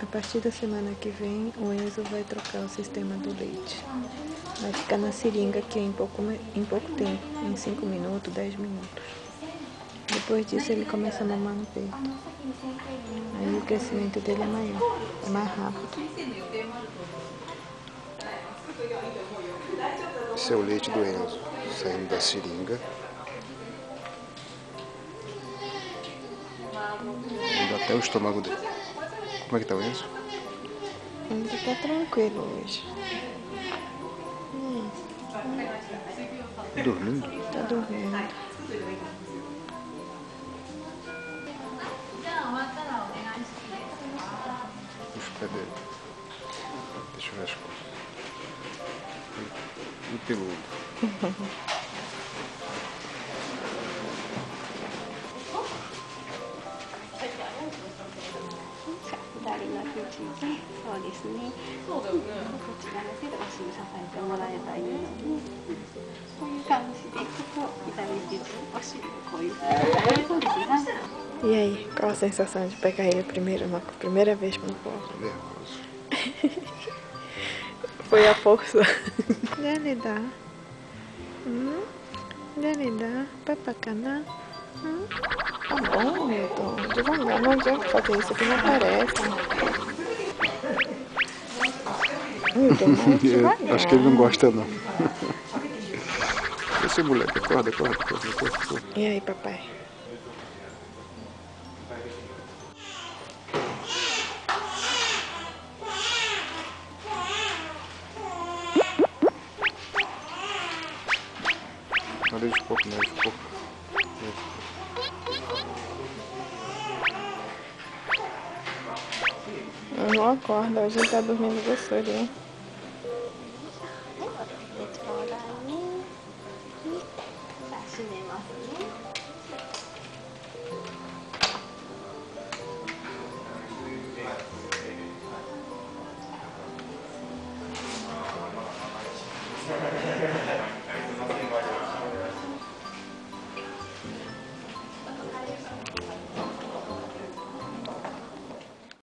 A partir da semana que vem, o Enzo vai trocar o sistema do leite. Vai ficar na seringa aqui em pouco tempo, em 5 minutos, 10 minutos. Depois disso ele começa a mamar no peito. Aí o crescimento dele é maior, é mais rápido. Esse é o leite do Enzo, saindo da seringa. Indo até o estômago dele. Como é que tá o Enzo? Ele tá tranquilo hoje. Dormindo? Tá dormindo. Os pés dele. Deixa eu ver as coisas. E peludo. E aí, qual a sensação de pegar ele primeira vez no colo? Nervoso. Foi a força. Dá-lhe dá. Dá-lhe dá. Papacana. Tá bom, Milton. Devagar, não adianta fazer isso aqui, não aparece. Milton, mais devagar. Acho que ele não gosta não. Esse moleque, acorda. E aí, papai? Nariz de porco. Eu não acordo, hoje ele tá dormindo gostoso, hein?